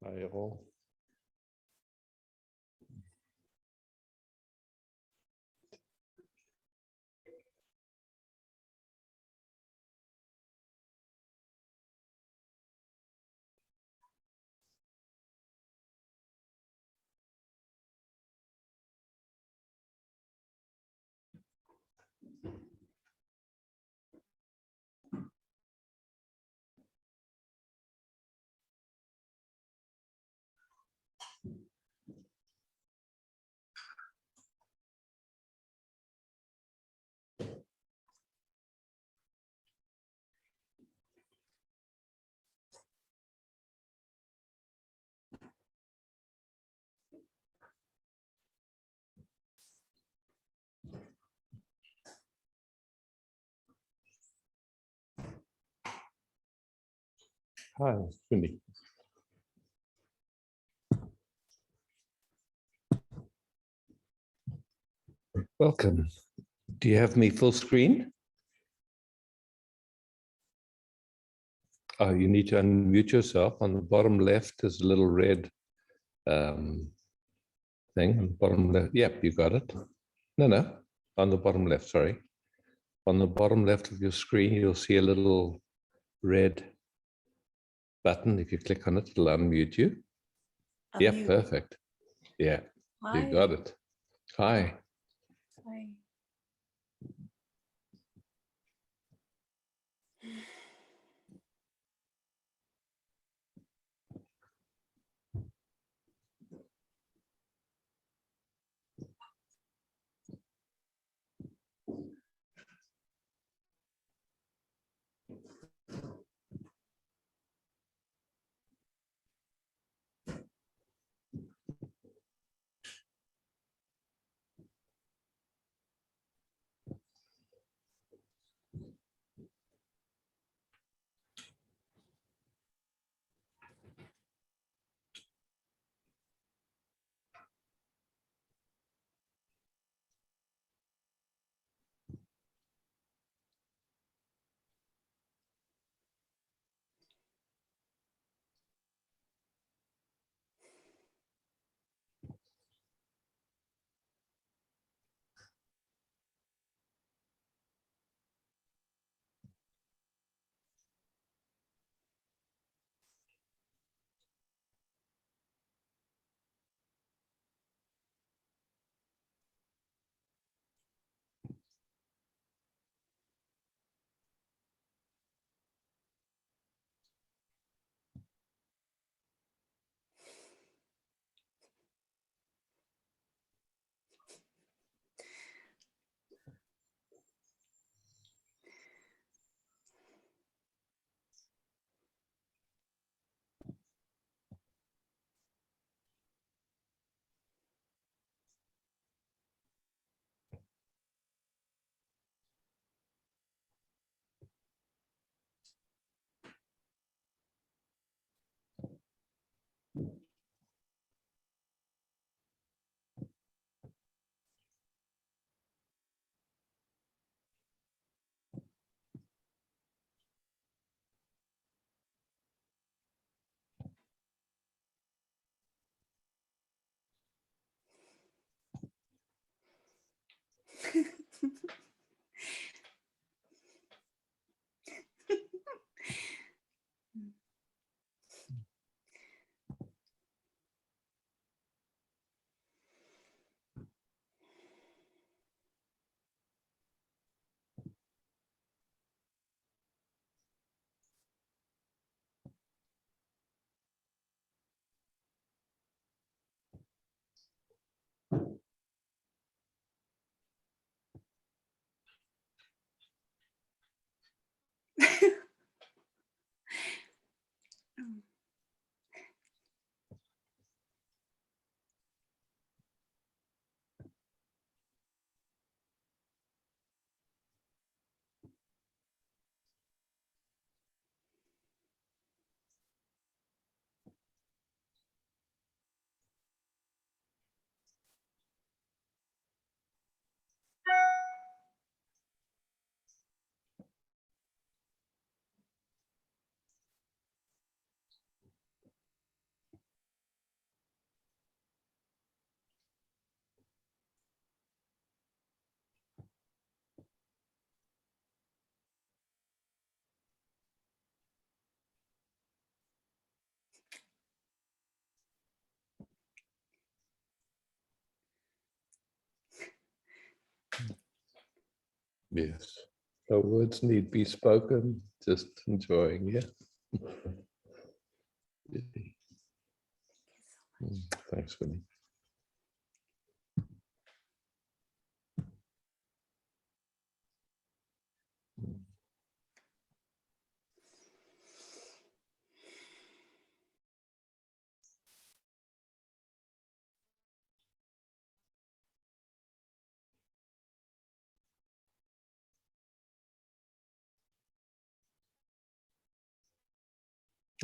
Hi all. Hi, Cindy. Welcome. Do you have me full screen? Oh, you need to unmute yourself. On the bottom left is a little red thing. On the bottom left. Yep, you got it. No. On the bottom left, sorry. On the bottom left of your screen, you'll see a little red button. If you click on it, it'll unmute you. Yep, perfect. Yeah, Hi. you got it. Hi. Hi. Yes. No words need be spoken, just enjoying, yeah. Thanks, Winnie.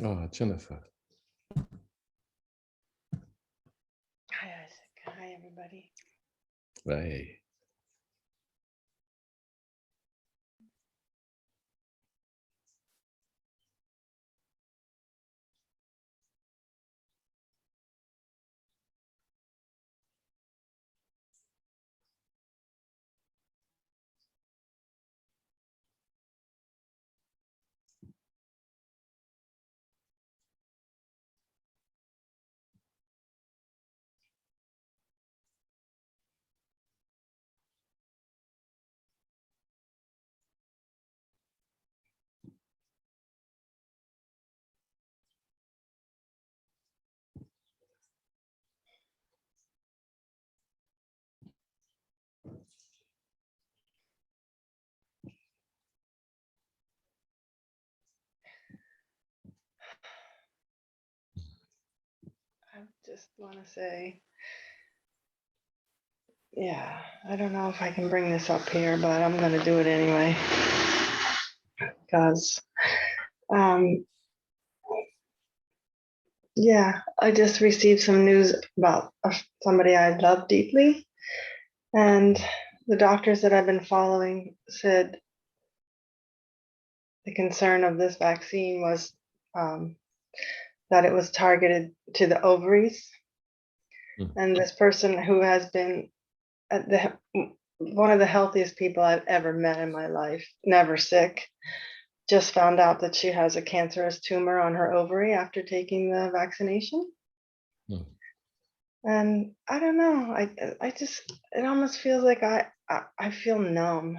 Oh, Jennifer. Hi, Isaac. Hi, everybody. Hey. I just want to say, yeah, I don't know if I can bring this up here, but I'm going to do it anyway. Because, yeah, I just received some news about somebody I love deeply. And the doctors that I've been following said the concern of this vaccine was that it was targeted to the ovaries. And this person who has been one of the healthiest people I've ever met in my life, never sick, just found out that she has a cancerous tumor on her ovary after taking the vaccination. And I don't know, I just, it almost feels like I feel numb.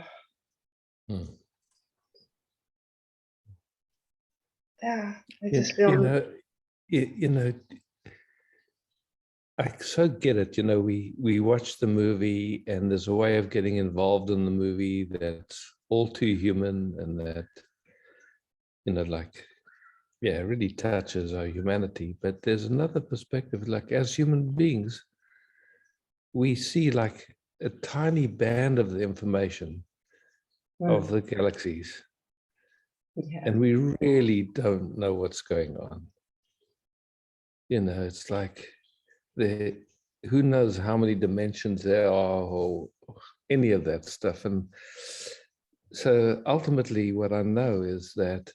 Yeah, I just feel. You know, I so get it. You know, we watch the movie, and there's a way of getting involved in the movie that's all too human, and that, you know, like, yeah, it really touches our humanity. But there's another perspective. Like, as human beings, we see like a tiny band of the information of the galaxies, Yeah. and we really don't know what's going on. You know, it's like who knows how many dimensions there are, or any of that stuff. And so ultimately what I know is that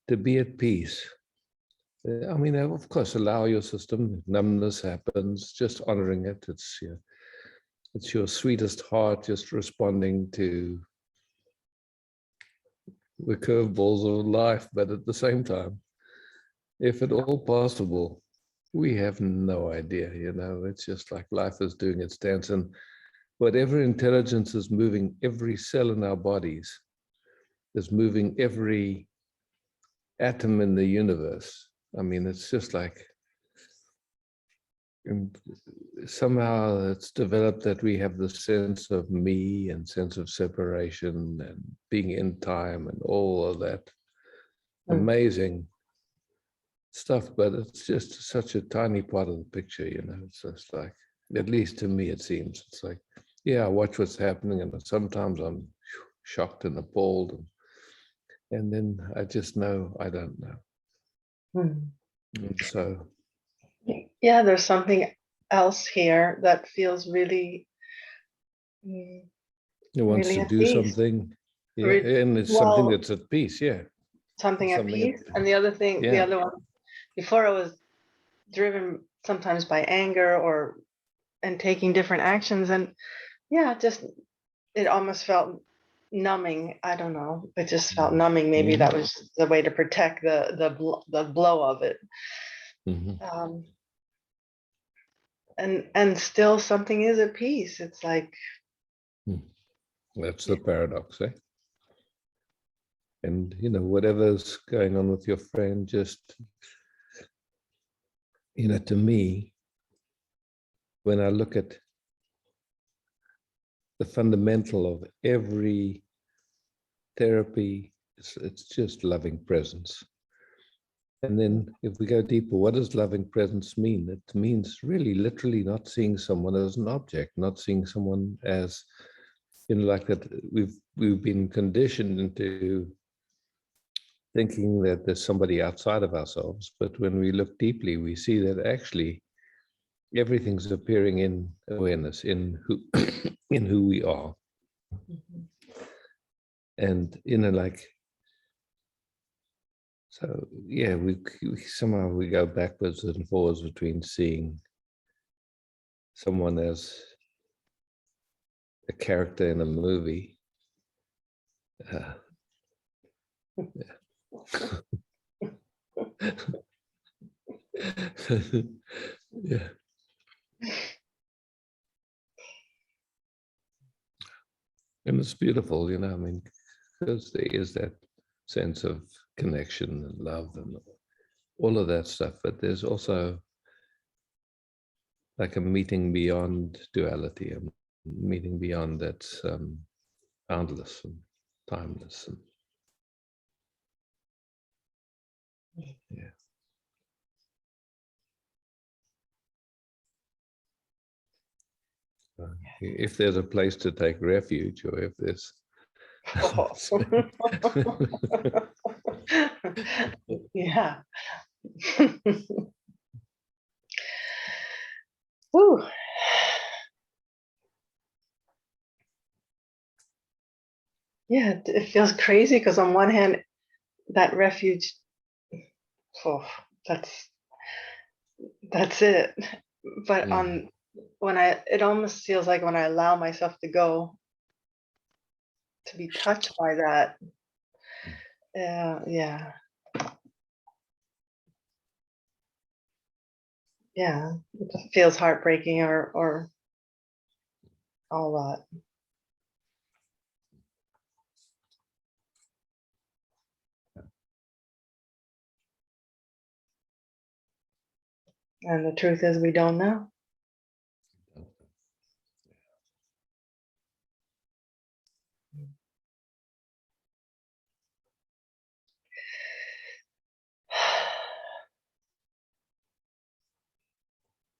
to be at peace, I mean, of course, allow your system, numbness happens, just honoring it. It's your sweetest heart just responding to the curveballs of life. But at the same time, if at all possible, we have no idea, you know, it's just like life is doing its dance, and whatever intelligence is moving every cell in our bodies is moving every atom in the universe. I mean, it's just like, and somehow it's developed that we have the sense of me and sense of separation and being in time and all of that amazing stuff, but it's just such a tiny part of the picture, you know. It's just like, at least to me it seems, it's like, yeah, I watch what's happening, and sometimes I'm shocked and appalled, and then I just know I don't know. And so yeah, there's something else here that feels really it wants really to at do peace. something, yeah, and it's something that's at peace, yeah. Something at peace. And the other thing, the yeah. other one, before I was driven sometimes by anger and taking different actions, and yeah, just it almost felt numbing. I don't know, it just felt numbing. Maybe that was the way to protect the blow of it. And still something is at peace. It's like That's the paradox, eh? And, you know, whatever's going on with your friend, just, you know, to me, when I look at the fundamental of every therapy, it's just loving presence. And then if we go deeper, what does loving presence mean? It means really literally not seeing someone as an object, not seeing someone as, you know, like that. We've been conditioned into thinking that there's somebody outside of ourselves, but when we look deeply, we see that actually everything's appearing in awareness, in who in who we are. Mhm. And, you know, like, so yeah, we somehow we go backwards and forwards between seeing someone as a character in a movie. Yeah. And it's beautiful, you know, I mean, because there is that sense of connection and love and all of that stuff, but there's also like a meeting beyond duality, a meeting beyond that's boundless and timeless. And yeah. If there's a place to take refuge, or if there's Oh. Yeah. Whew. Yeah, it feels crazy because on one hand, that refuge, oh, that's it. But on when it almost feels like when I allow myself to go, to be touched by that. Yeah, yeah. It feels heartbreaking or all that. And the truth is, we don't know.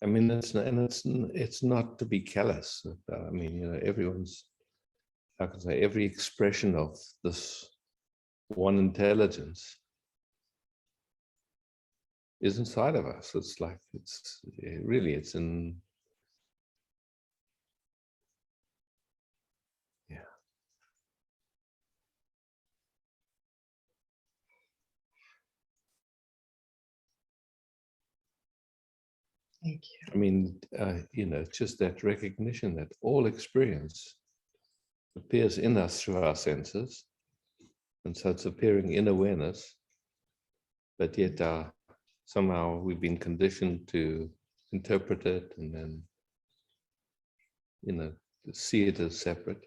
I mean, it's not to be callous. I mean, you know, everyone's, how can I say, every expression of this one intelligence is inside of us. It's like, it's really, it's in, yeah. Thank you. I mean, you know, just that recognition that all experience appears in us through our senses. And so it's appearing in awareness, but yet somehow we've been conditioned to interpret it and then, you know, see it as separate.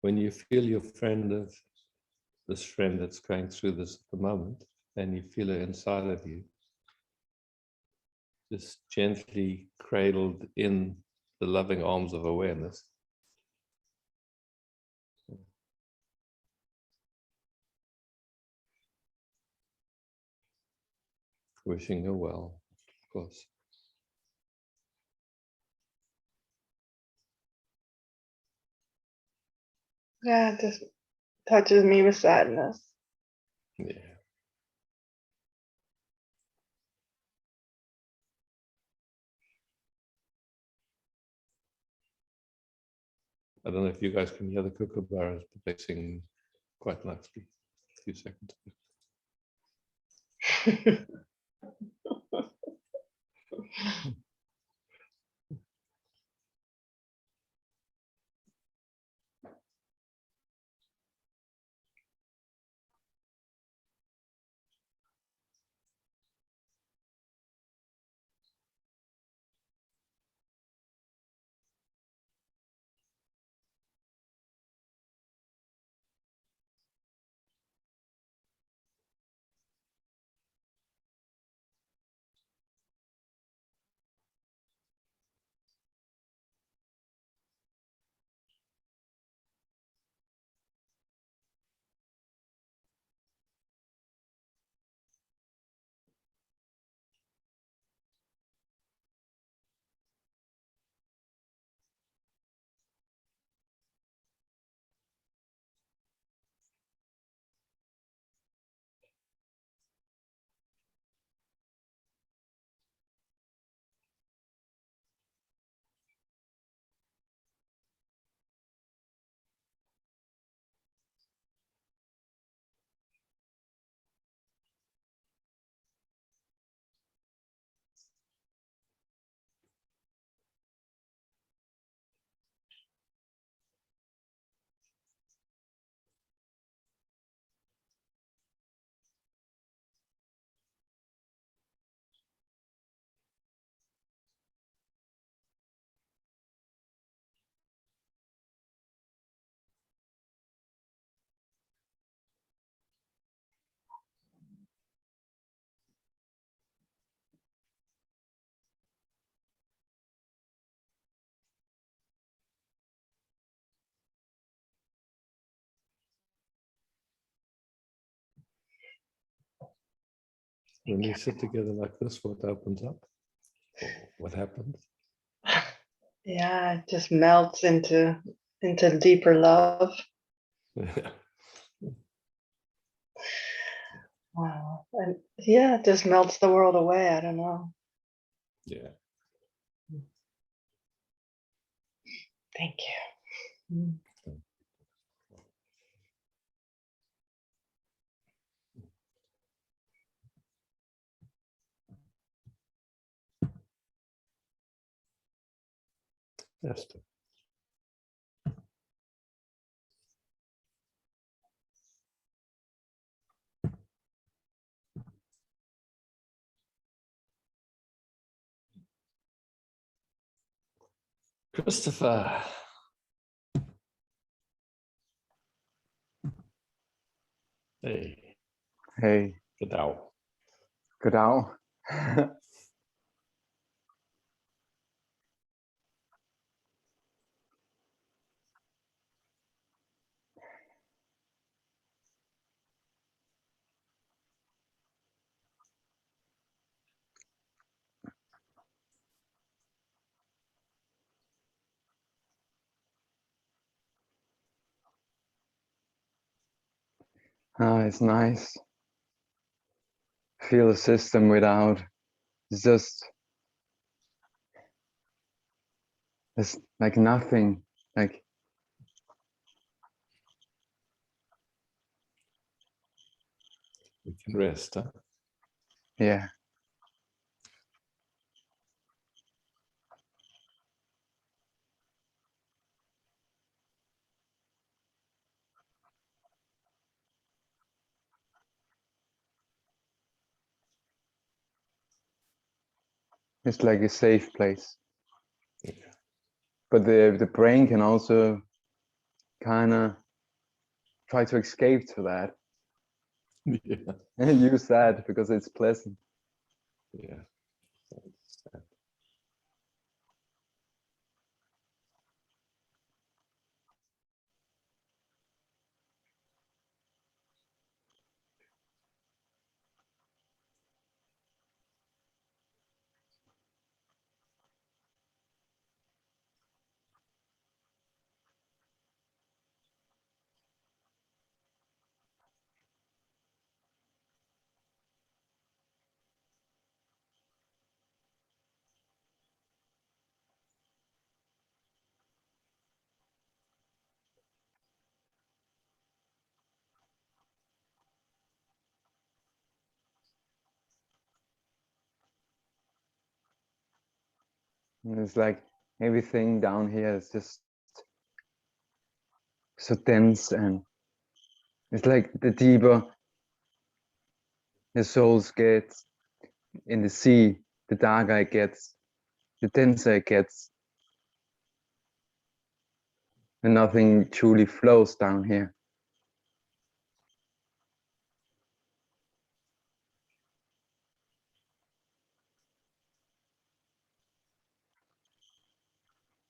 When you feel your friend of this friend that's going through this at the moment, and you feel it inside of you, just gently cradled in the loving arms of awareness. Wishing her well, of course. Yeah, it just touches me with sadness. Yeah. I don't know if you guys can hear the kookaburras, but they sing quite nicely. A few seconds. When we sit together like this, what opens up? Or what happens? Yeah, it just melts into deeper love. Wow. And yeah, it just melts the world away. I don't know. Yeah. Thank you. Esther. Christopher. Hey. Hey, Godau. Godau. It's nice. Feel the system without. It's just, it's like nothing. Like, We can rest, huh? yeah. It's like a safe place. Yeah. But the brain can also kind of try to escape to that Yeah. and use that because it's pleasant. Yeah. And it's like everything down here is just so dense, and it's like the deeper the souls get in the sea, the darker it gets, the denser it gets, and nothing truly flows down here.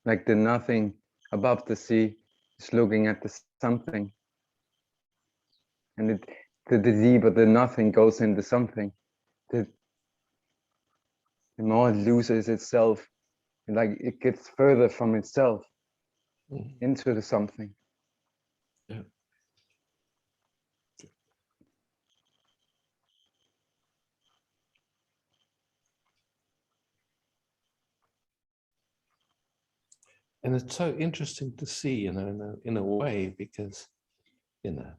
Like the nothing above the sea is looking at the something, and the deeper the nothing goes into something, the more it loses itself, like it gets further from itself into the something. Yeah. And it's so interesting to see, you know, in a way, because, you know,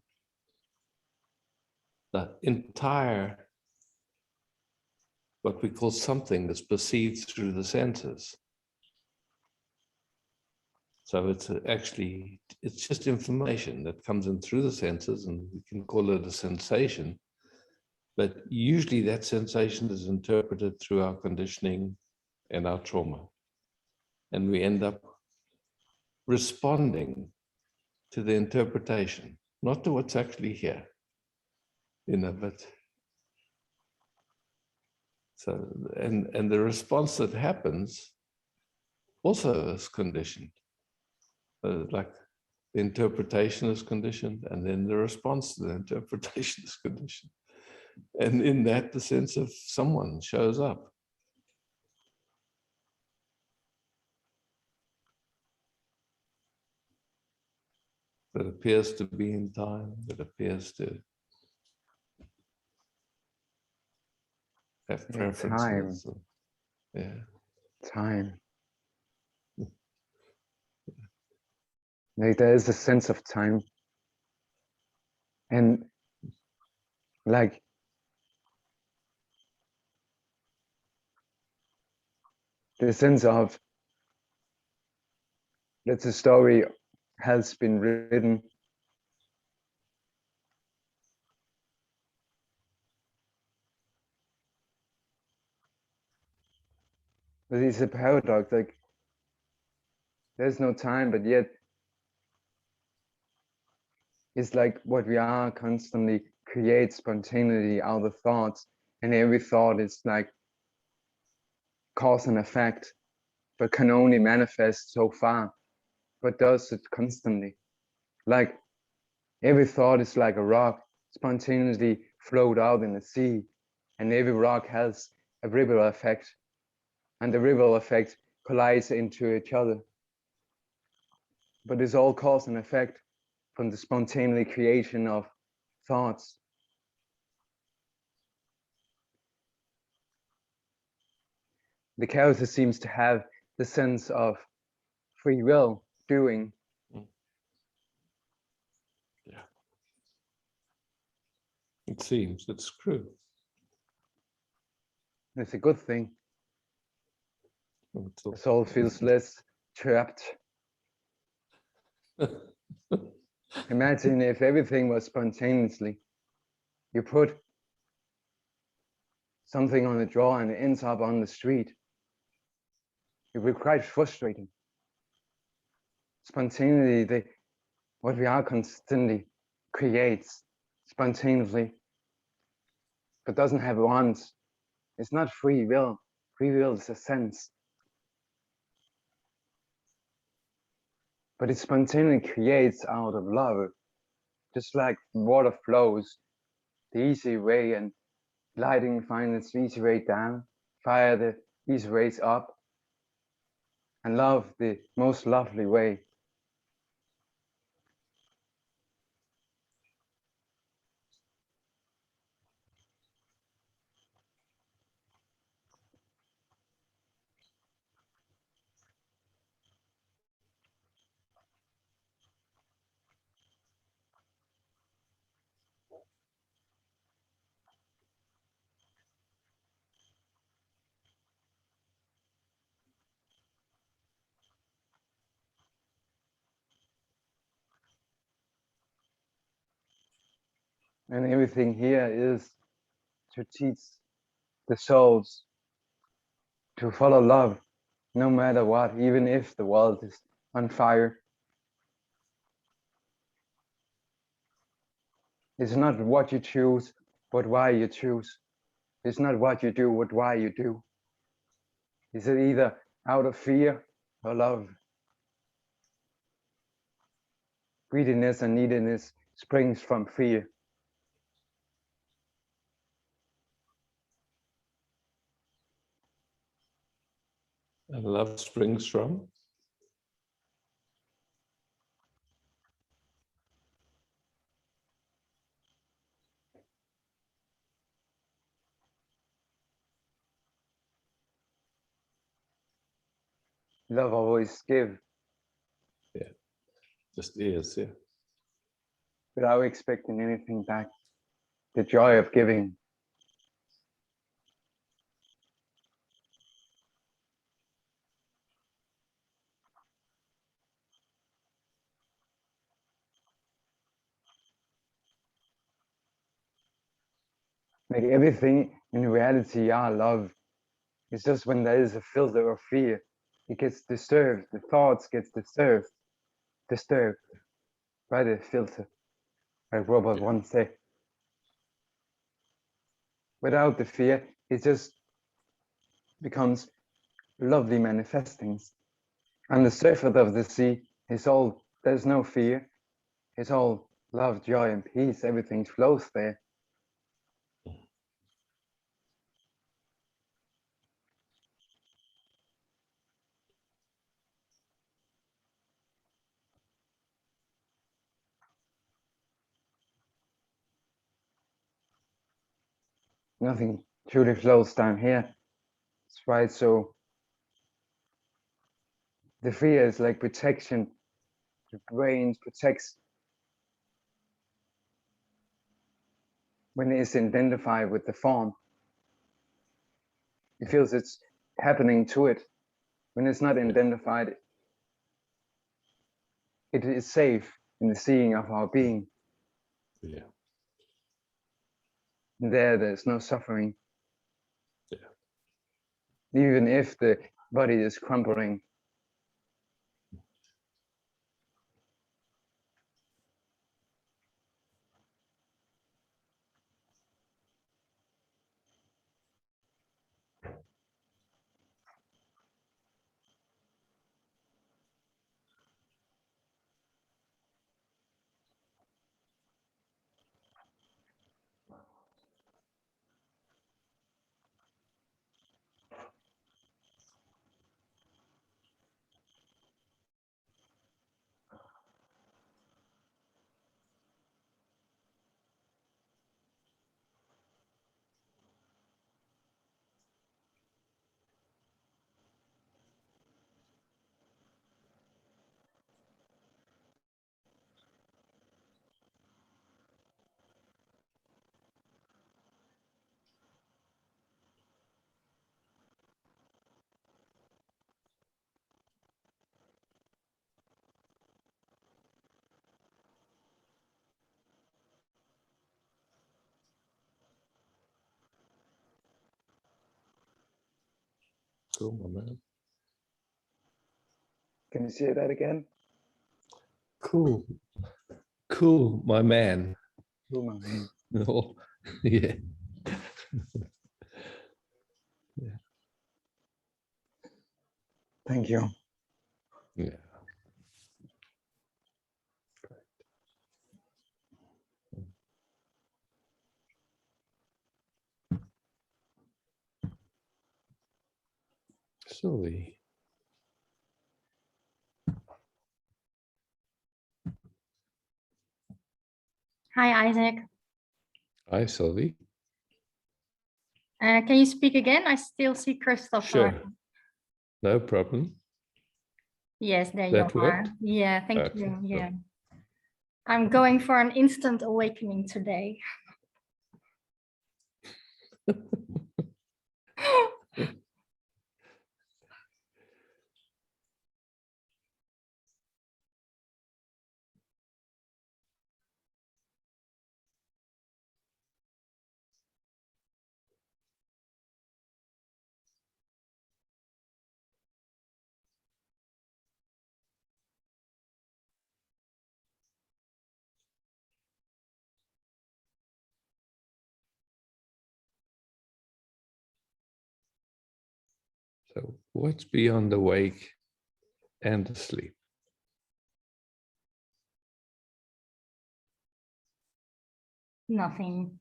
the entire, what we call something, is perceived through the senses. So it's actually, it's just information that comes in through the senses, and we can call it a sensation. But usually that sensation is interpreted through our conditioning and our trauma. And we end up responding to the interpretation, not to what's actually here, you know, but so, and the response that happens also is conditioned. Like the interpretation is conditioned, and then the response to the interpretation is conditioned. And in that, the sense of someone shows up. That appears to be in time, that appears to have preferences. Time. Yeah. Time. Like there is a sense of time. And like the sense of that the story has been written. But it's a paradox, like there's no time, but yet it's like what we are constantly creates spontaneity out of thoughts, and every thought is like cause and effect, but can only manifest so far, but does it constantly. Like every thought is like a rock spontaneously float out in the sea, and every rock has a ripple effect, and the ripple effect collides into each other. But it's all cause and effect from the spontaneous creation of thoughts. The character seems to have the sense of free will, doing. Yeah. It seems it's true. It's a good thing. It's The soul feels less trapped. Imagine if everything was spontaneously. You put something on a drawer and it ends up on the street. It would be quite frustrating. Spontaneity, what we are constantly creates spontaneously, but doesn't have wants. It's not free will. Free will is a sense. But it spontaneously creates out of love, just like water flows the easy way, and lighting finds its easy way down, fire the easy ways up, and love the most lovely way. And everything here is to teach the souls to follow love, no matter what, even if the world is on fire. It's not what you choose, but why you choose. It's not what you do, but why you do. Is it either out of fear or love? Greediness and neediness springs from fear. And love springs from? Love always gives. Yeah, just is, yeah. Without expecting anything back. The joy of giving. Like everything in reality are love. It's just when there is a filter of fear, it gets disturbed. The thoughts get disturbed by the filter, like Robert once said. Without the fear, it just becomes lovely manifestings. On the surface of the sea, it's all, there's no fear. It's all love, joy, and peace. Everything flows there. Nothing truly flows down here. That's why it's so. The fear is like protection. The brain protects when it's identified with the form. It feels it's happening to it. When it's not identified, it is safe in the seeing of our being. Yeah. And there's no suffering. Yeah. Even if the body is crumbling. Cool, my man. Can you say that again? Cool. Cool, my man. Oh, my man. Oh, yeah. Thank you. Yeah. Sylvie. Hi, Isaac. Hi, Sylvie. Can you speak again? I still see Christopher. Sure. No problem. Yes, there That you are. worked? Yeah, thank Okay, you. cool. Yeah. I'm going for an instant awakening today. So what's beyond the wake and the sleep? Nothing.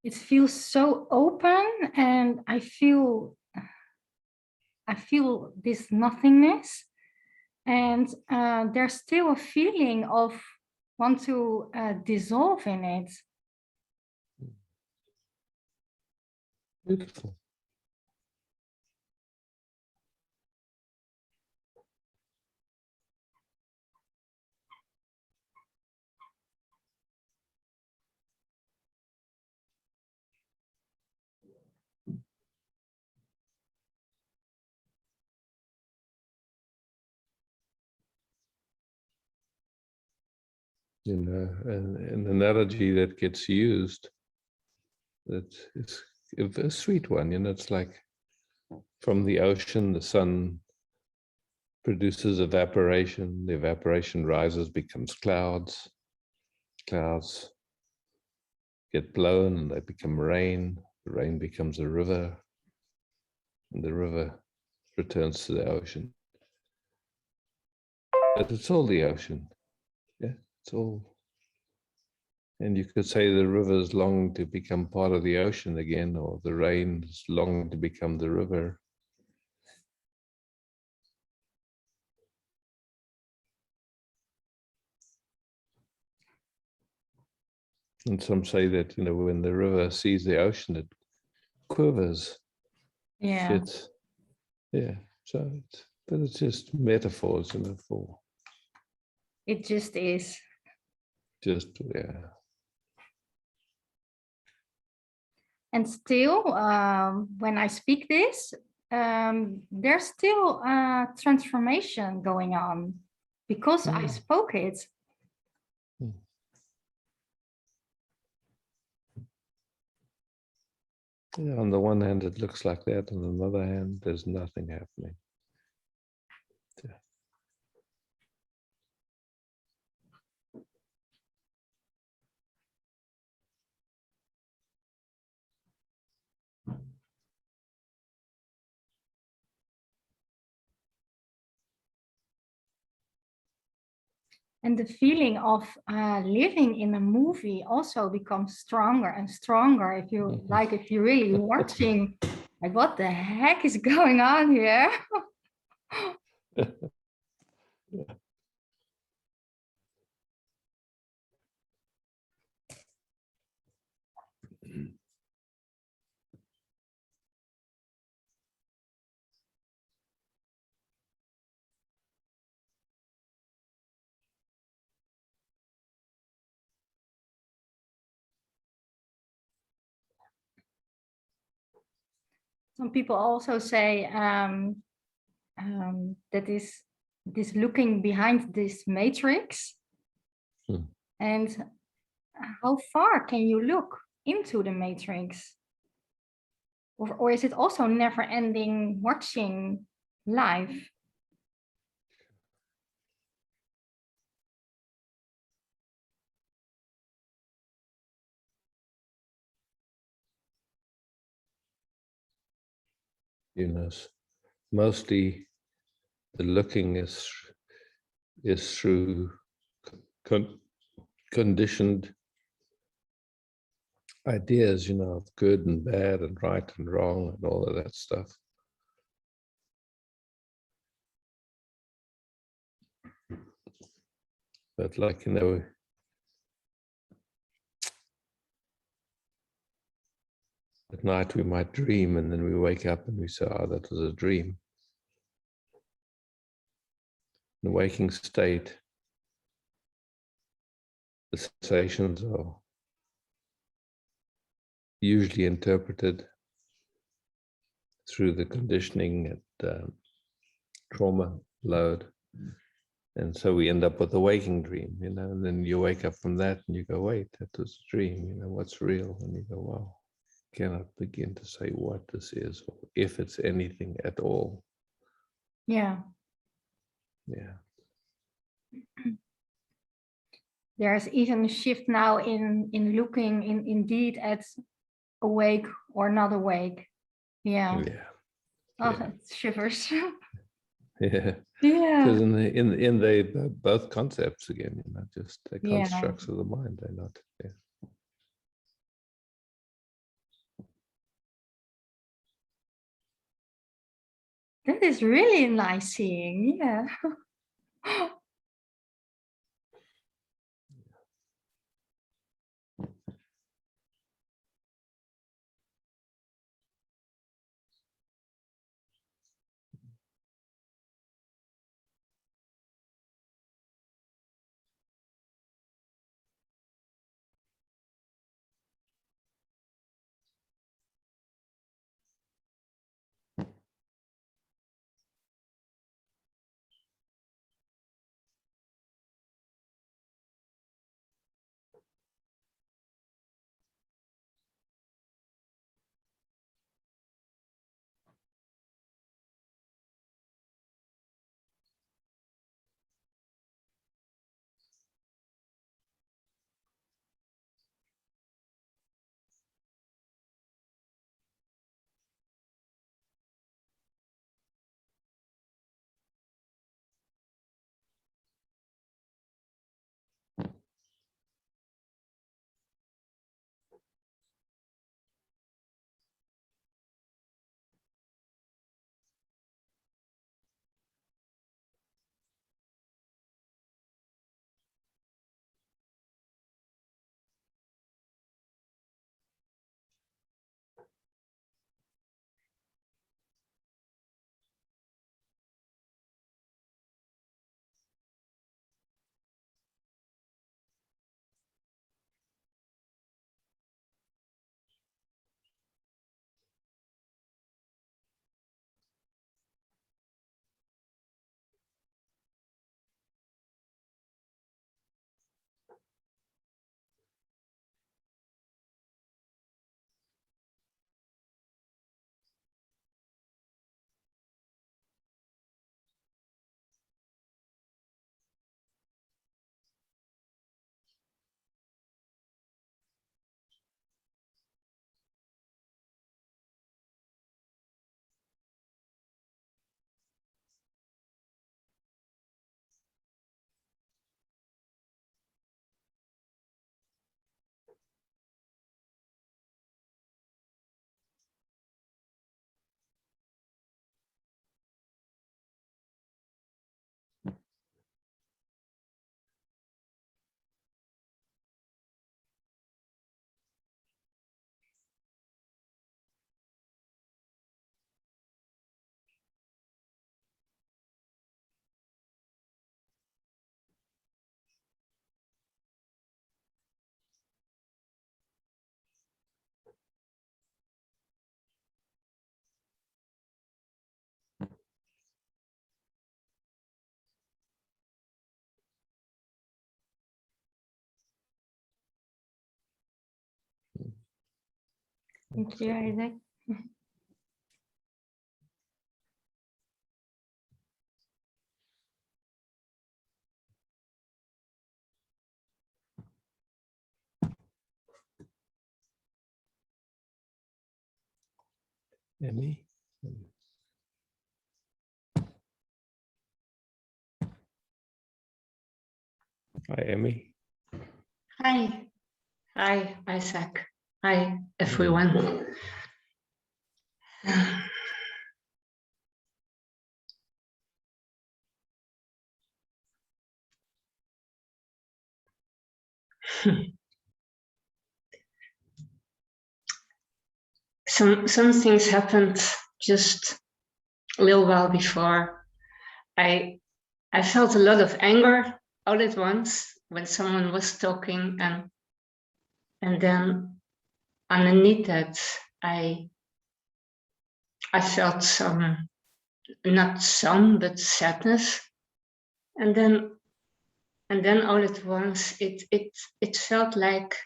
It feels so open, and I feel this nothingness, and there's still a feeling of want to dissolve in it. Beautiful. You know, an analogy that gets used, that is a sweet one, you know, it's like from the ocean, the sun produces evaporation, the evaporation rises, becomes clouds, clouds get blown and they become rain. The rain becomes a river, and the river returns to the ocean. But it's all the ocean. Yeah, it's all. And you could say the rivers long to become part of the ocean again, or the rains long to become the river. And some say that, when the river sees the ocean, it quivers. Yeah. Yeah. So, but it's just metaphors, for It just is. just, yeah. And still, when I speak this, there's still a transformation going on because I spoke it. Yeah, on the one hand, it looks like that. On the other hand, there's nothing happening. Yeah. And the feeling of living in a movie also becomes stronger and stronger if you if you're really watching, like, what the heck is going on here? Some people also say that this looking behind this matrix, and how far can you look into the matrix? Or is it also never ending watching live? Mostly the looking is through conditioned ideas, of good and bad and right and wrong and all of that stuff. But like, at night we might dream and then we wake up and we say, oh, that was a dream. In the waking state, the sensations are usually interpreted through the conditioning at trauma load. And so we end up with a waking dream, and then you wake up from that and you go, wait, that was a dream, what's real? And you go, wow, cannot begin to say what this is, or if it's anything at all. Yeah. Yeah. There's even a shift now in looking indeed at awake or not awake. Yeah. Yeah. Oh, Yeah. it shivers. Yeah. Yeah. Because in the both concepts again, just the constructs of the mind, they're not. Yeah. That is really nice seeing. Yeah. Thank you, Isaac. Emmy. Hi, Emmy. Hi. Hi, Isaac. Hi, everyone. Some things happened just a little while before. I felt a lot of anger all at once when someone was talking, and then underneath that I felt some, not some, but sadness, and then all at once it felt like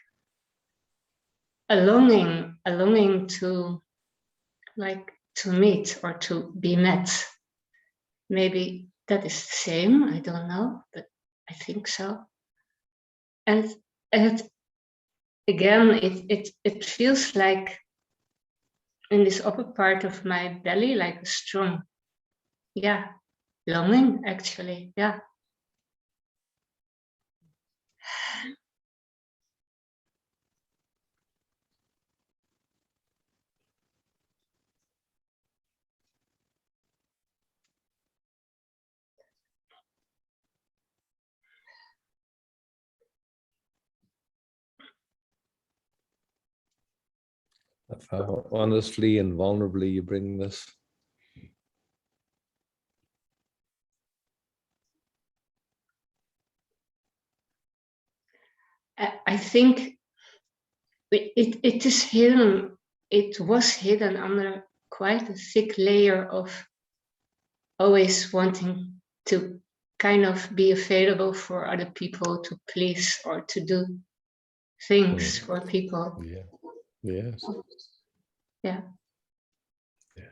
a longing to, like, to meet or to be met. Maybe that is the same, I don't know, but I think so. And again, it feels like in this upper part of my belly, like a strong, yeah, longing, actually, yeah. Of how honestly and vulnerably you bring this. I think it is hidden. It was hidden under quite a thick layer of always wanting to kind of be available for other people, to please or to do things for people. Yeah. Yes. Yeah. Yeah.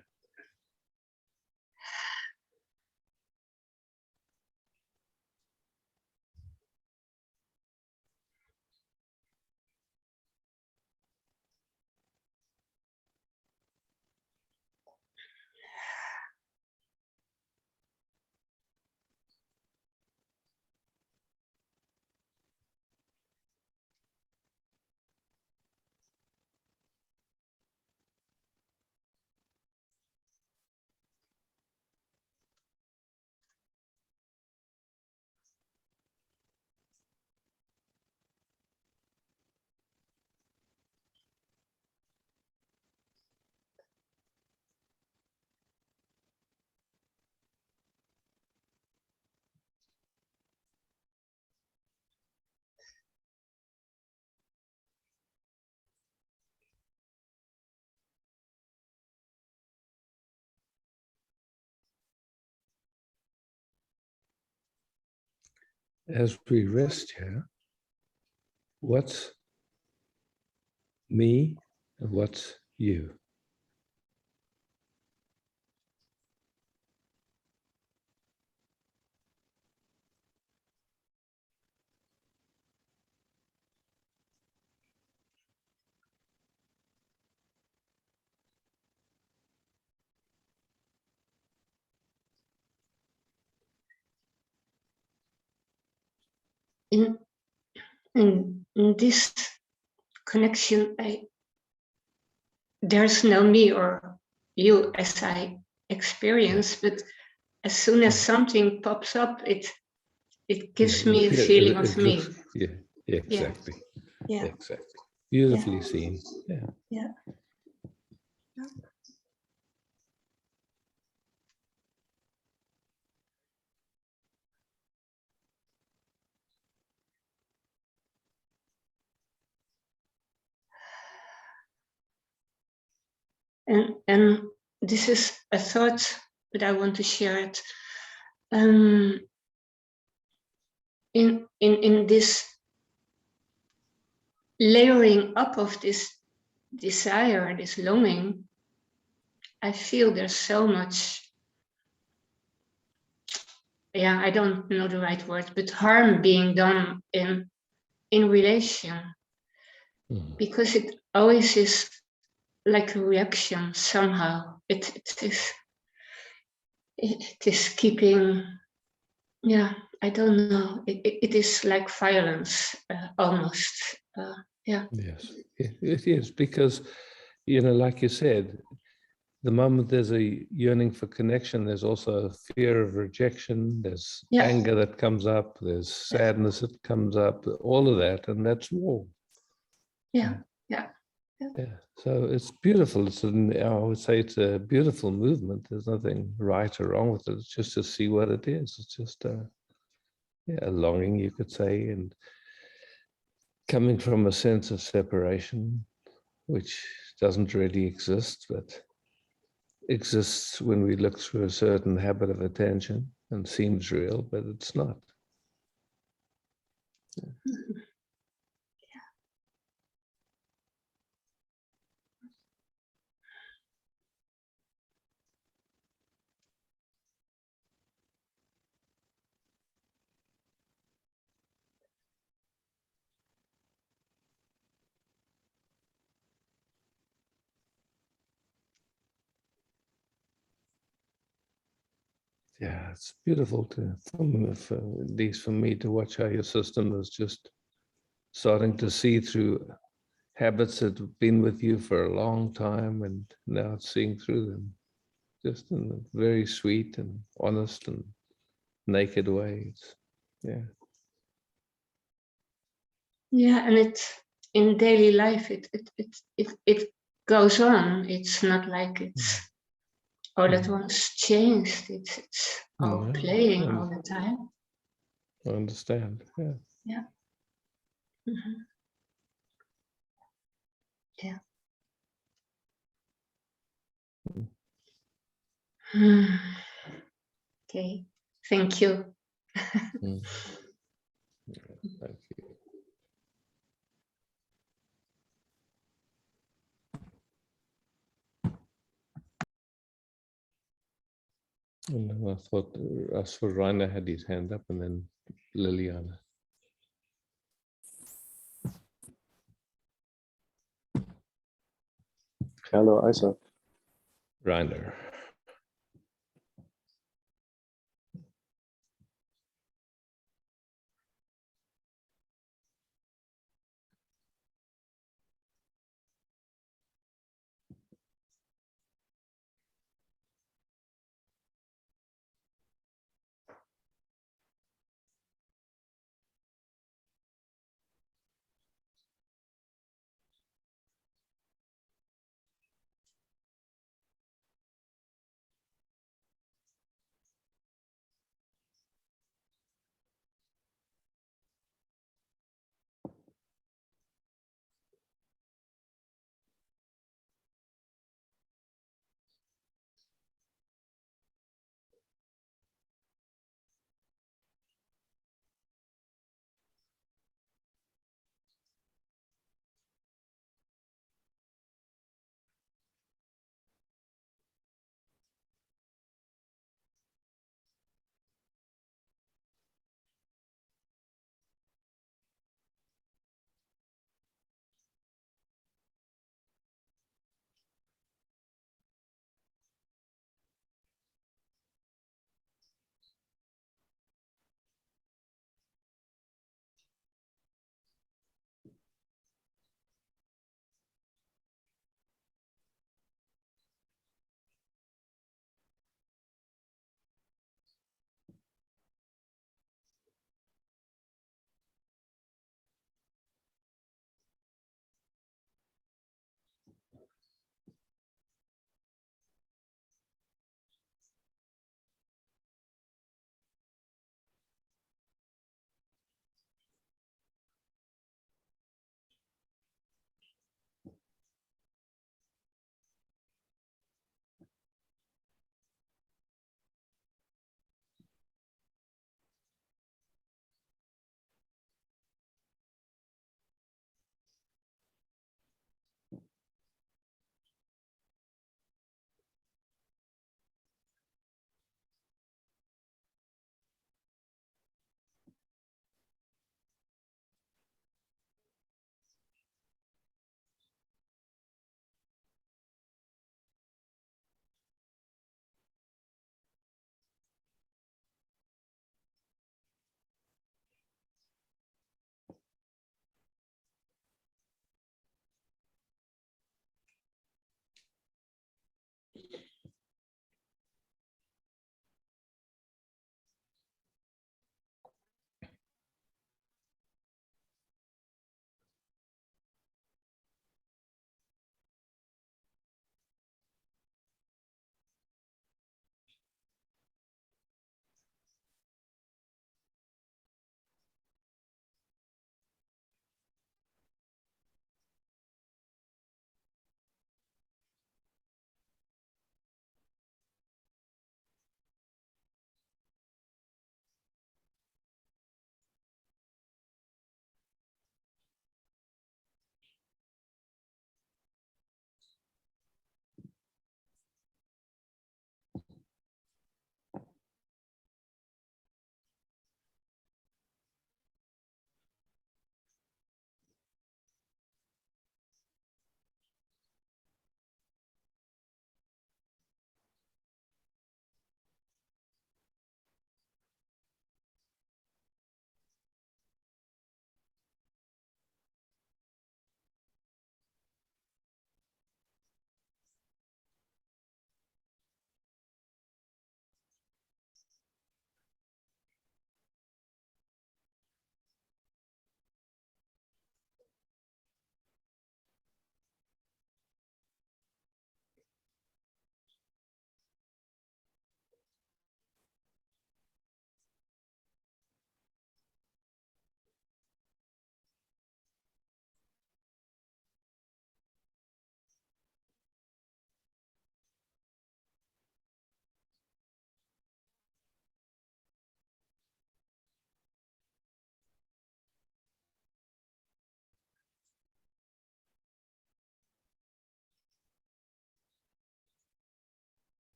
As we rest here, what's me and what's you? In this connection, there's no me or you as I experience, but as soon as something pops up, it gives me a feeling of me. Yeah, exactly. Yeah. Exactly. Beautifully seen. Yeah. Yeah. And this is a thought, but I want to share it. In this layering up of this desire, this longing, I feel there's so much, yeah, I don't know the right word, but harm being done in relation, because it always is like a reaction somehow. It is keeping, yeah, I don't know. It is like violence almost. Yeah. Yes, it is, because, like you said, the moment there's a yearning for connection, there's also a fear of rejection, there's anger that comes up, there's sadness that comes up, all of that, and that's war. Yeah. So it's beautiful. I would say it's a beautiful movement. There's nothing right or wrong with it. It's just to see what it is. It's just a longing, you could say, and coming from a sense of separation, which doesn't really exist, but exists when we look through a certain habit of attention and seems real, but it's not. Yeah, it's beautiful at least for me, to watch how your system is just starting to see through habits that have been with you for a long time, and now it's seeing through them, just in a very sweet and honest and naked way. Yeah, and it's in daily life. It goes on. It's not like it's all at once changed. It's all playing all the time. I understand. Yeah. Yeah. Mm-hmm. Yeah. Okay. Thank you. Thank you. And I thought Rainer had his hand up, and then Liliana. Hello, Isaac. Rainer.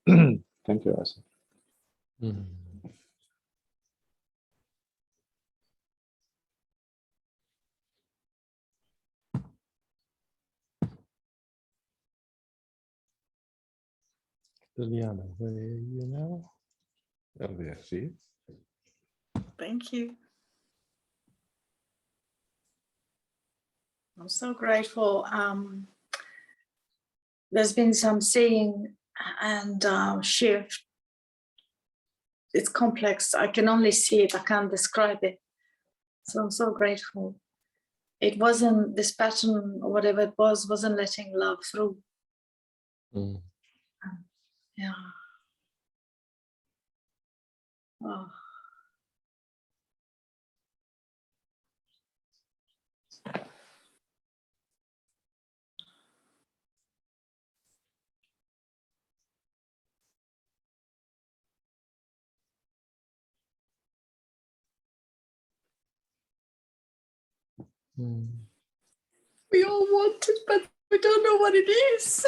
Thank you, Isaac. Mm. Liliana, where are you now? Oh, there, see? Thank you. I'm so grateful. There's been some seeing and shift. It's complex. I can only see it. I can't describe it. So I'm so grateful. It wasn't this pattern or whatever it was, wasn't letting love through. Mm. Yeah. Oh. Mm. We all want it, but we don't know what it is.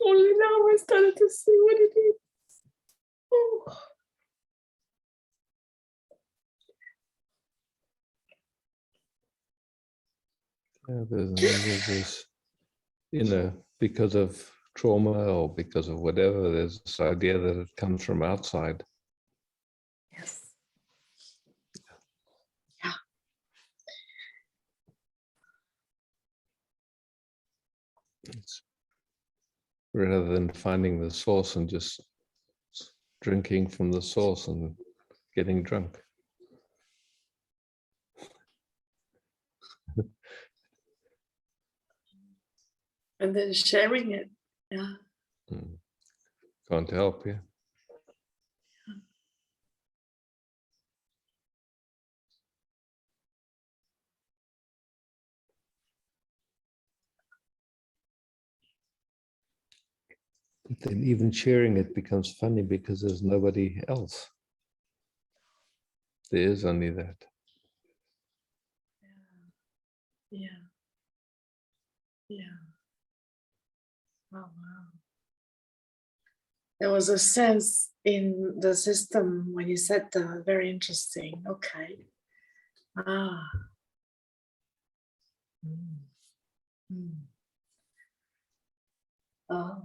Only now I started to see what it is. Oh. Yeah, there's this, you know, because of trauma or because of whatever, there's this idea that it comes from outside. Yes. It's, rather than finding the source and just drinking from the source and getting drunk. And then sharing it. Yeah. Mm. Can't help you. But then even sharing it becomes funny because there's nobody else. There is only that. Yeah. Yeah. Oh, wow. There was a sense in the system when you said that, very interesting. Okay. Ah. Mm. Mm. Oh.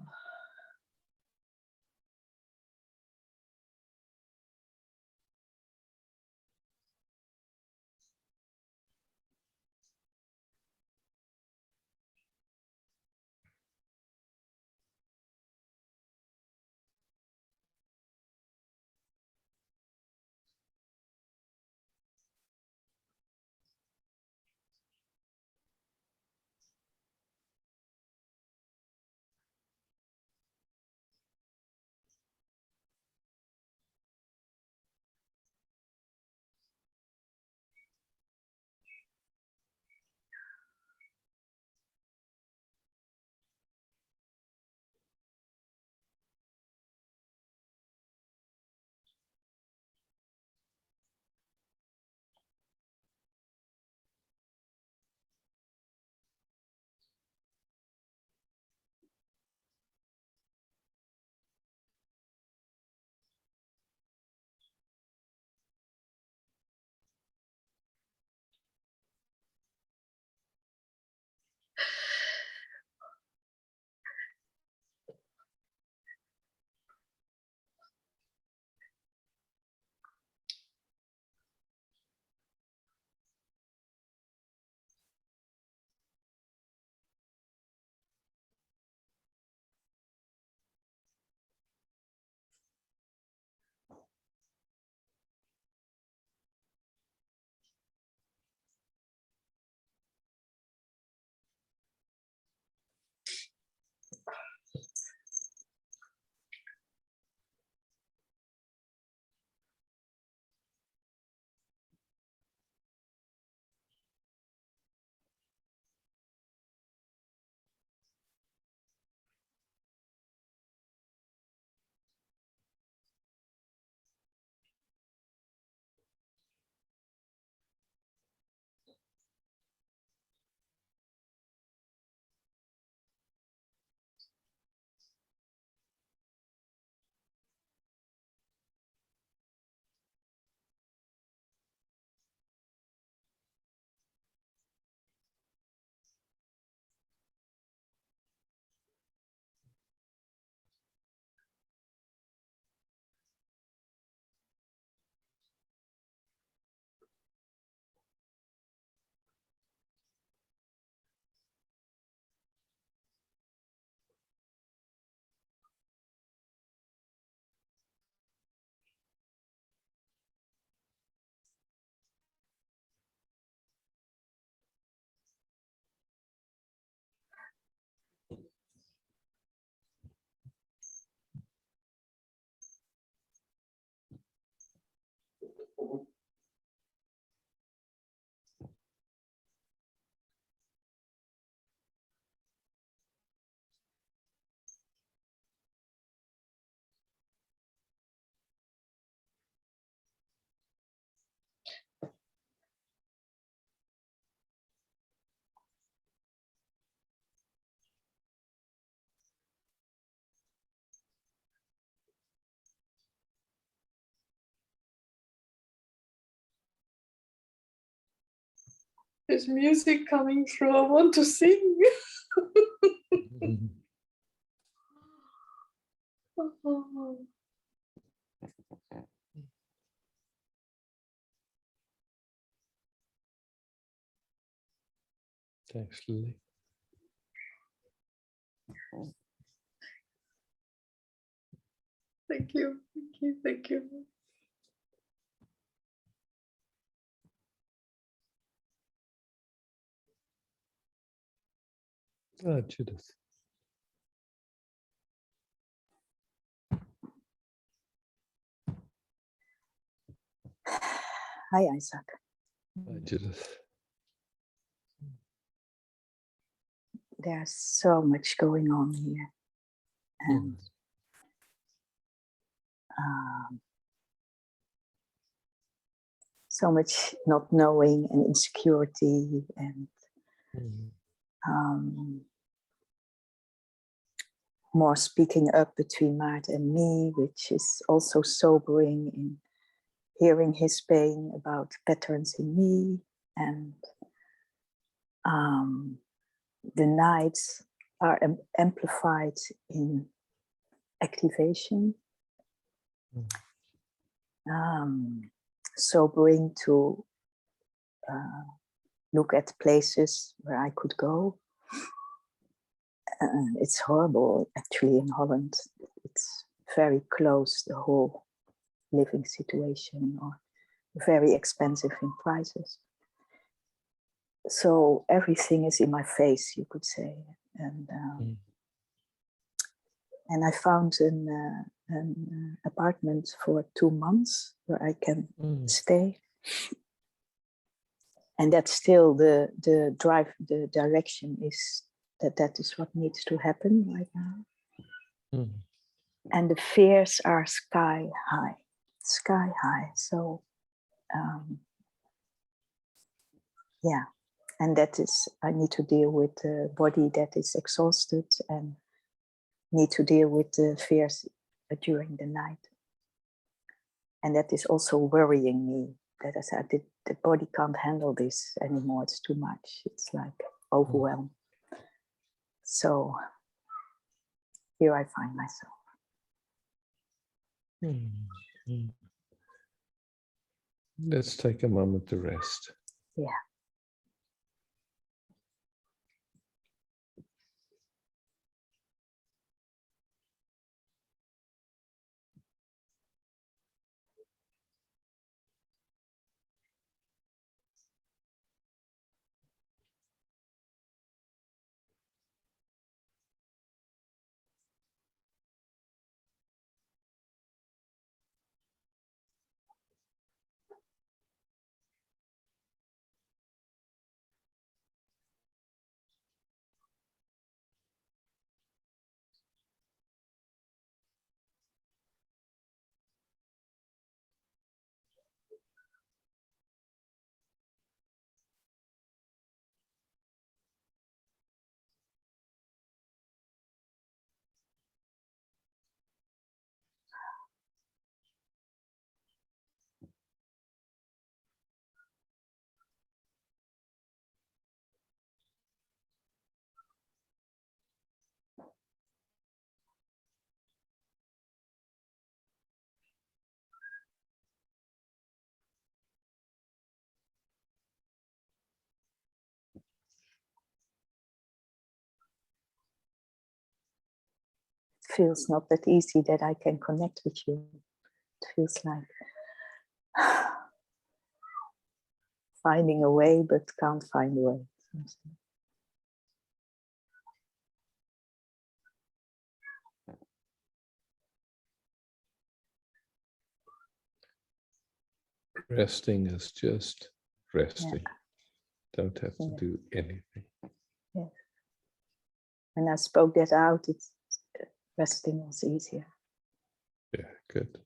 There's music coming through. I want to sing. Mhm. Oh. Thanks, Lily. Thank you. Thank you. Thank you. Judith. Hi, Isaac. Hi, Judith. There's so much going on here. And so much not knowing and insecurity and more speaking up between Maart and me, which is also sobering in hearing his pain about patterns in me. And the nights are amplified in activation. Sobering to look at places where I could go. It's horrible, actually, in Holland. It's very close, the whole living situation, or very expensive in prices. So everything is in my face, you could say. And I found an apartment for 2 months where I can stay. And that's still the drive, the direction is that is what needs to happen right now. And the fears are sky high. So yeah, and that is, I need to deal with the body that is exhausted and need to deal with the fears during the night. And that is also worrying me, that I said, the body can't handle this anymore, it's too much. It's like overwhelmed. So here I find myself. Let's take a moment to rest. Yeah. It feels not that easy that I can connect with you. It feels like finding a way, but can't find a way. Resting is just resting. Yeah. Don't have to do anything. Yes. When I spoke that out, it's resting was easier. Yeah, good.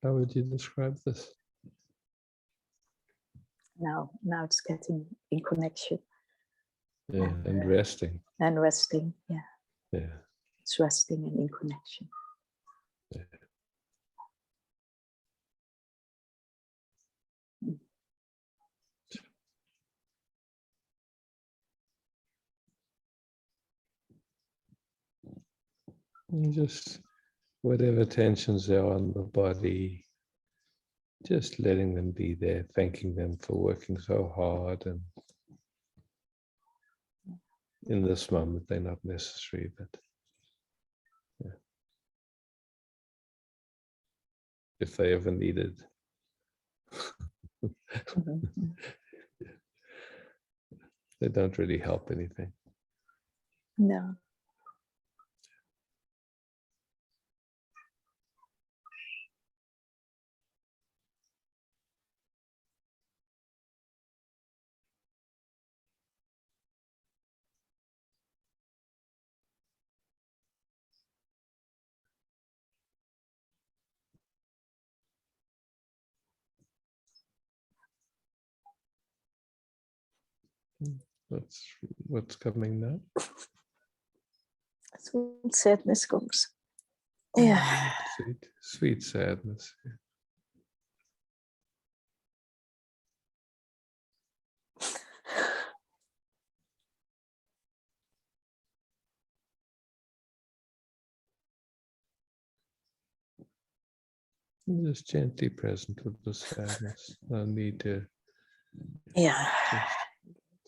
How would you describe this? Now it's getting in connection Yeah, and resting. and resting. Yeah, Yeah. it's resting and in connection. Yeah. And just whatever tensions there are on the body, just letting them be there, thanking them for working so hard. And in this moment, they're not necessary, but yeah. If they ever needed. They don't really help anything. No. That's what's coming now. Sweet sadness comes. Yeah. Sweet, sweet sadness. Just gently present with the sadness. No need to. Yeah.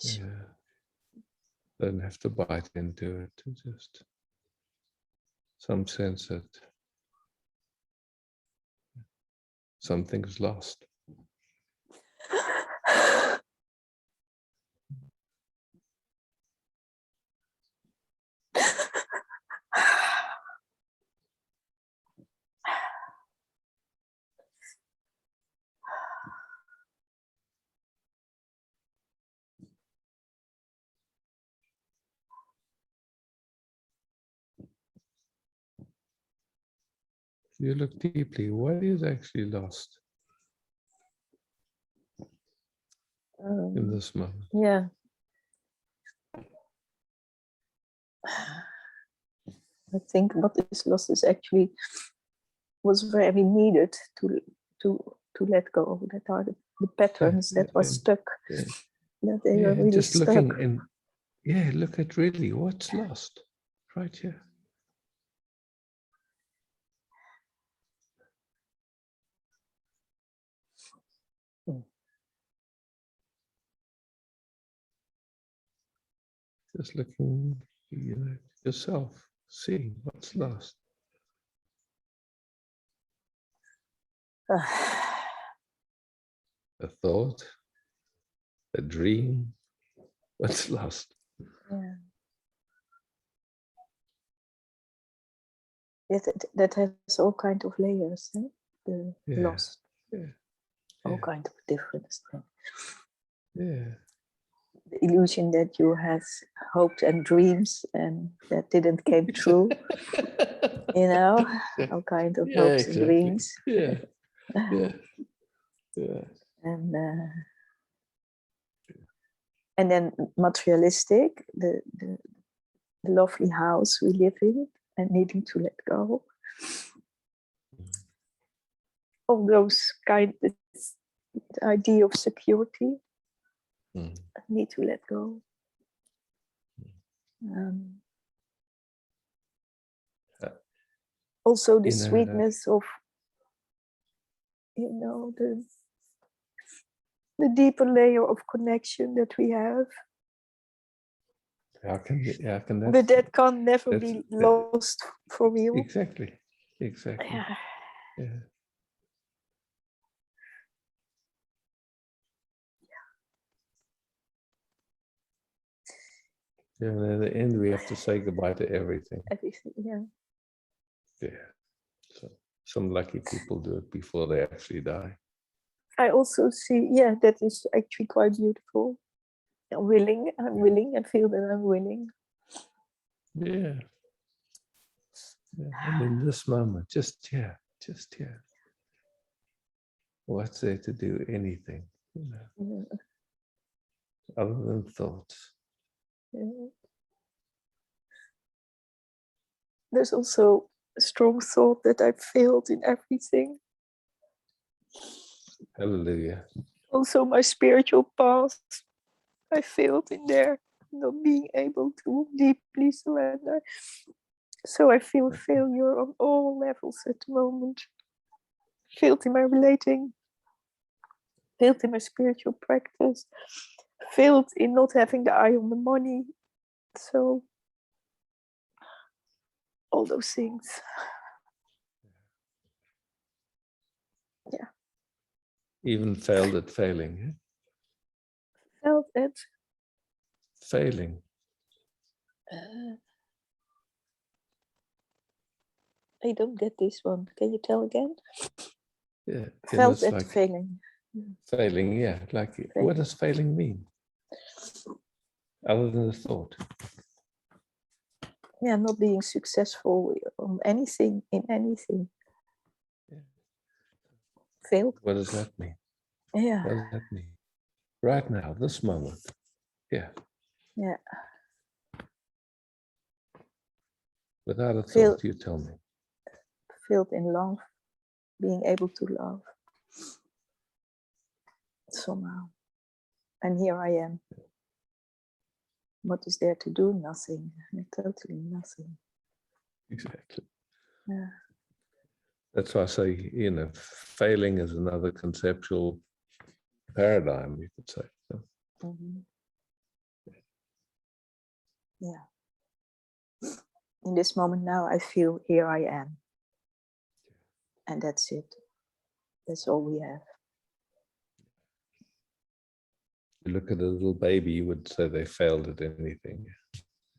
Just, yeah. Don't have to bite into it. Just some sense that something's lost. If you look deeply, what is actually lost in this moment? Yeah. I think what is lost is actually was very needed to let go. That are the patterns that were stuck. Yeah. That they were Yeah, really just stuck. looking and yeah, look at really what's lost right here. Just looking, yourself, seeing what's lost. A thought, a dream, what's lost. Yeah. That has all kind of layers. Eh? The Yeah. lost. Yeah. All kind of different things. Yeah. The illusion that you had hopes and dreams and that didn't came true. All kind of hopes and dreams. Yeah. Yeah. Yeah. And then materialistic, the lovely house we live in and needing to let go. All those the idea of security, need to let go. Also the sweetness of, the deeper layer of connection that we have. How can that? But that can never be lost from you. Exactly. Yeah. Yeah, and in the end, we have to say goodbye to everything. Everything, yeah. Yeah. So some lucky people do it before they actually die. I also see, that is actually quite beautiful. I'm willing. I feel that I'm willing. Yeah. And in this moment, just here. What's there to do anything, you know, other than thoughts? There's also a strong thought that I failed in everything. Hallelujah. Also my spiritual path, I failed in there, not being able to deeply surrender. So I feel failure on all levels at the moment. Failed in my relating, failed in my spiritual practice, failed in not having the eye on the money. So all those things. Yeah. Even failed at failing. Eh? Felt it. Failing. I don't get this one. Can you tell again? Yeah. Felt it Like failing. failing, yeah. Like what does failing mean? Other than the thought. Yeah, not being successful on anything, in anything. Yeah. Failed. What does that mean? Yeah. What does that mean? Right now, this moment. Yeah. Yeah. Without a thought, you tell me. Failed in love, being able to love somehow. And here I am. What is there to do? Nothing. Totally nothing. Exactly. Yeah. That's why I say, you know, failing is another conceptual paradigm, you could say. So. Mm-hmm. Yeah. In this moment now, I feel here I am. And that's it. That's all we have. You look at a little baby, you would say they failed at anything.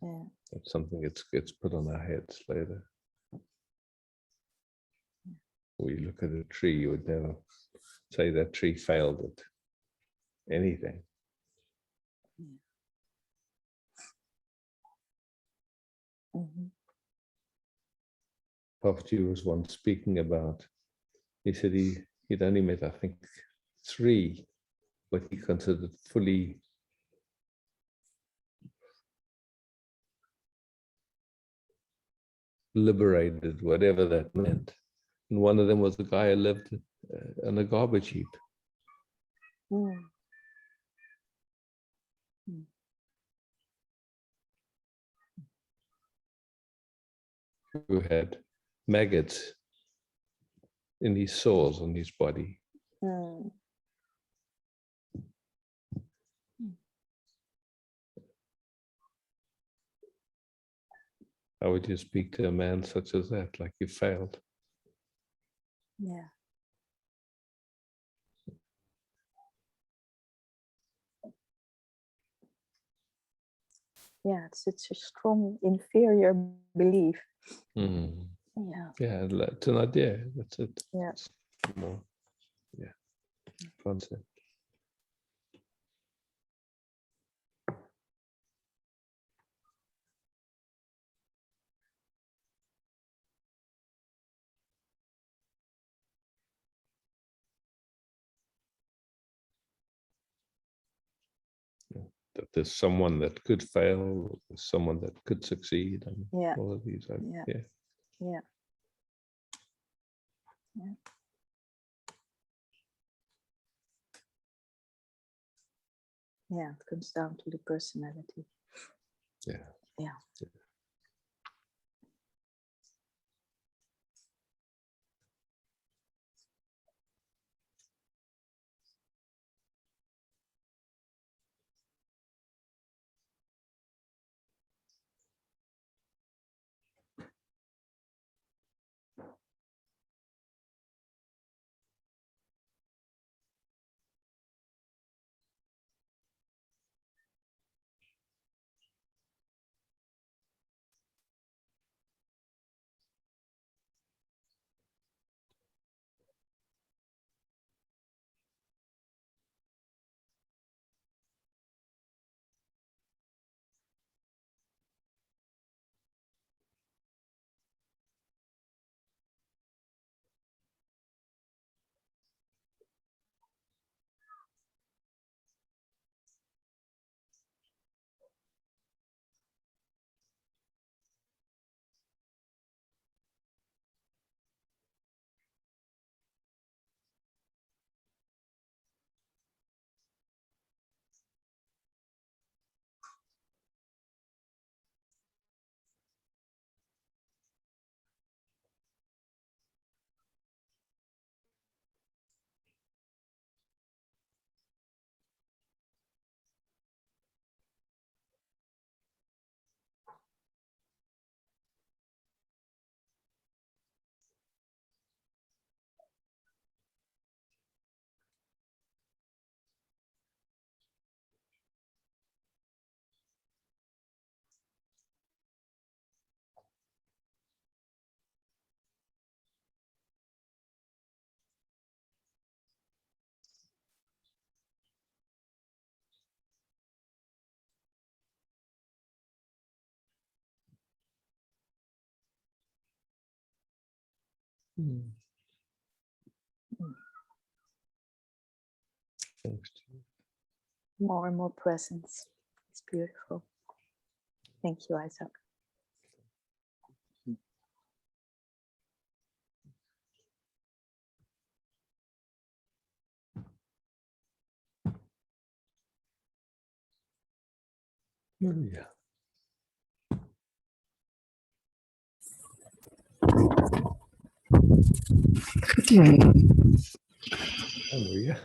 Yeah. It's something that gets put on our heads later. Or you look at a tree, you would never say that tree failed at anything. Mm-hmm. Prophet was once speaking about, he said he'd only met, I think, 3 what he considered fully liberated, whatever that meant. And one of them was the guy who lived on a garbage heap. Mm. Who had maggots in his sores on his body. Mm. How would you speak to a man such as that, like you failed? Yeah. Yeah, it's such a strong inferior belief. Mm. Yeah. Yeah, it's an idea. That's it. Yeah. It's more, yeah, concept. That there's someone that could fail, someone that could succeed, and Yeah. all of these. Yeah. Yeah. Yeah. Yeah. Yeah, it comes down to the personality. Yeah. Yeah. Hmm. Thanks to you. More and more presence. It's beautiful. Thank you, Isaac. Yeah. Hallelujah.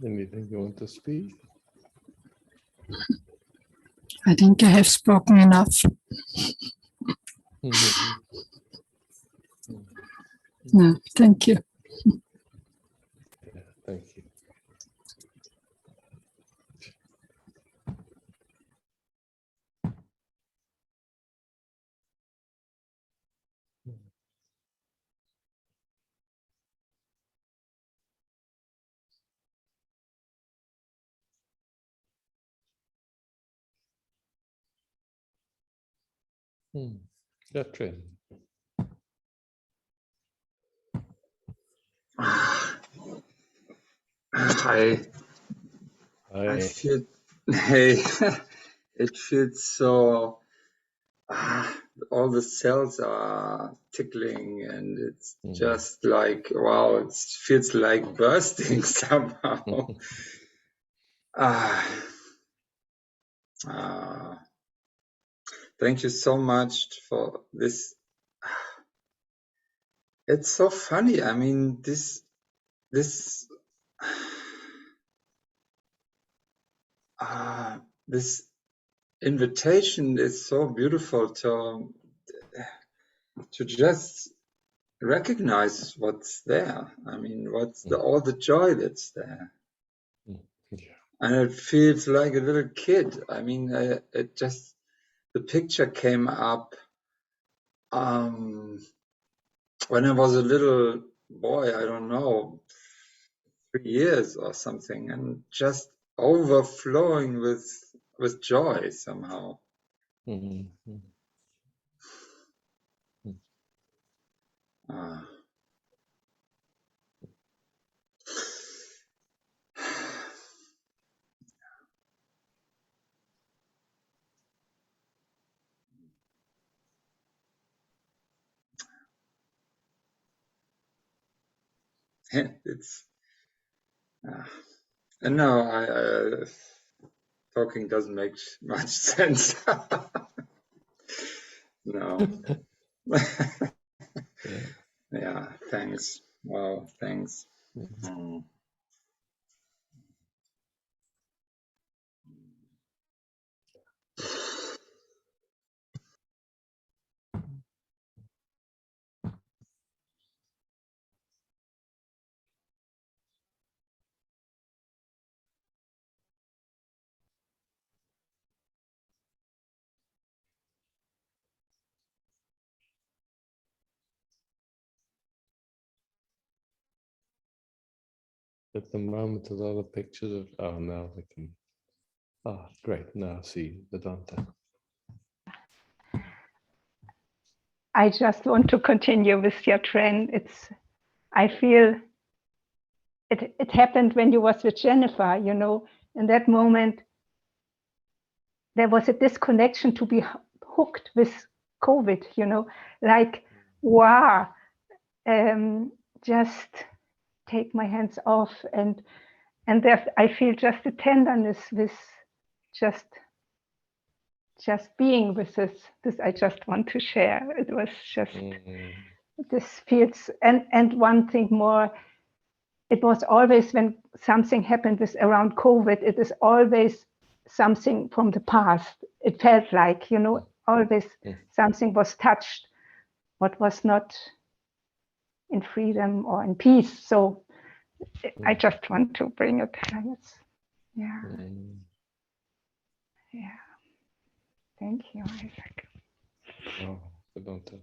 Anything you want to speak? I think I have spoken enough. Mhm. No, thank you. Yeah, thank you. Catherine. I I feel hey, it feels so all the cells are tickling and it's just like wow, it feels like bursting somehow. Ah, thank you so much for this. It's so funny. I mean, this this invitation is so beautiful to just recognize what's there. I mean, what's all the joy that's there. Yeah. And it feels like a little kid. I mean, it just, the picture came up when I was a little boy, I don't know, 3 years or something, and just overflowing with joy somehow. Ah. It's and no, I talking doesn't make much sense. No. Yeah. Yeah, thanks. Wow, thanks. Mm. At the moment, a lot of pictures of. Oh, now they can. Ah, great. Now I see Vedanta. I just want to continue with your trend. I feel it happened when you was with Jennifer, you know, in that moment, there was a disconnection to be hooked with COVID, you know, like, wow, just take my hands off. And there, I feel just a tenderness with just being with this I just want to share. It was just, this feels, and one thing more, it was always when something happened with around COVID, it is always something from the past. It felt like, you know, always something was touched, what was not in freedom or in peace. So I just want to bring it. Yeah. Yeah. Thank you, Isaac. Oh, Vedanta.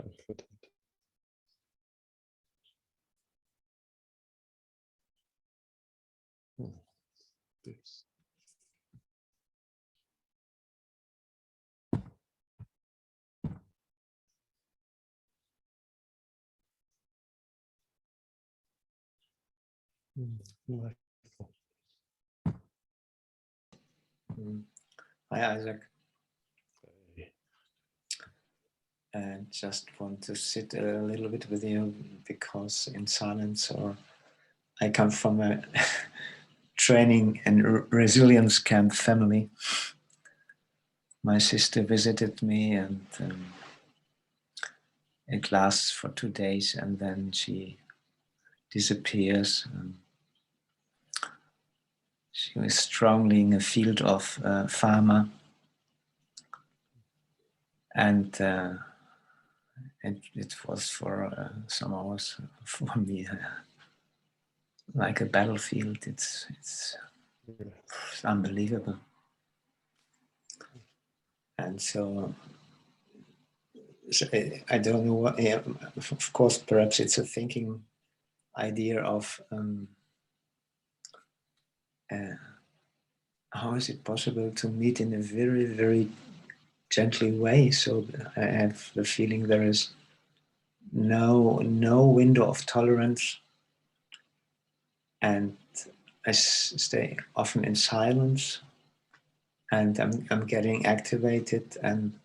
Confident. Yes. Wonderful. Hi, Isaac. And just want to sit a little bit with you because in silence, or I come from a training and resilience camp family. My sister visited me, and it lasts for 2 days, and then she disappears. She was strongly in a field of pharma, and it was for some hours for me like a battlefield. It's unbelievable. And so I don't know what. Yeah, of course, perhaps it's a thinking idea of how is it possible to meet in a very, very gently way. So I have the feeling there is no window of tolerance, and I stay often in silence, and I'm getting activated and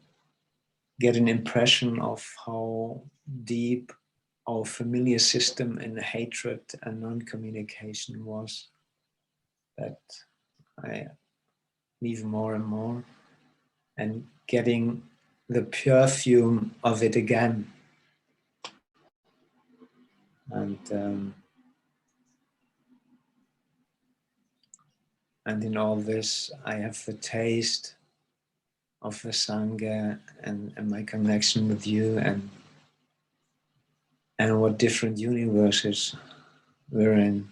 get an impression of how deep our familiar system in hatred and non-communication was, that I leave more and more, and getting the perfume of it again. And in all this, I have the taste of the Sangha and my connection with you, and what different universes we're in.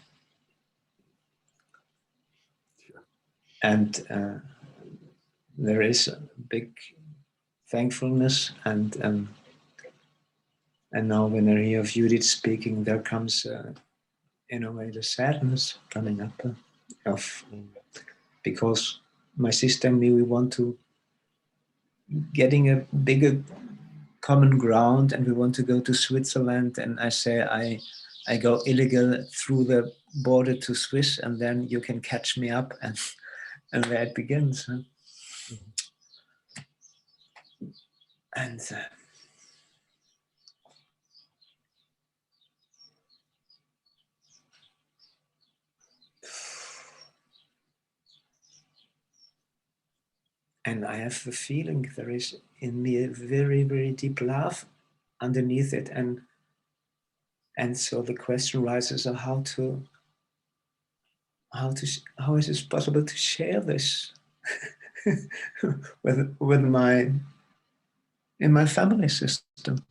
And there is a big thankfulness, and now when I hear Judith speaking, there comes in a way the sadness coming up of, because my sister and me, we want to getting a bigger common ground, and we want to go to Switzerland, and I say I go illegal through the border to Swiss, and then you can catch me up, and there it begins. Huh? And I have the feeling there is in me a very, very deep love underneath it, and so the question rises of how is it possible to share this with in my family system.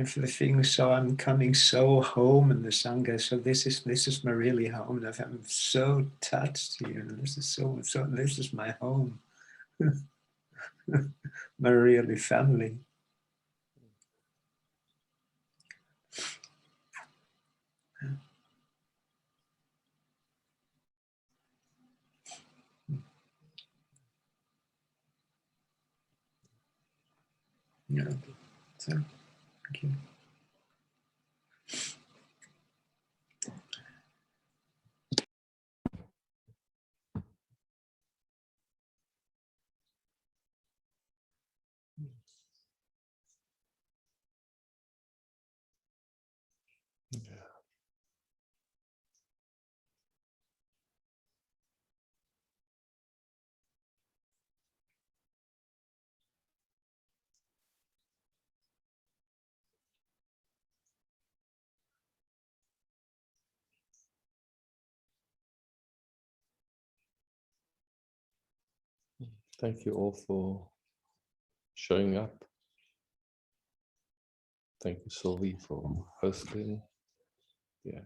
feeling so I'm coming so home in the Sangha. So this is my really home. I'm so touched here. This is so this is my home. My really family. Yeah. So thank you. Thank you all for showing up. Thank you, Sylvie, for hosting. Yeah.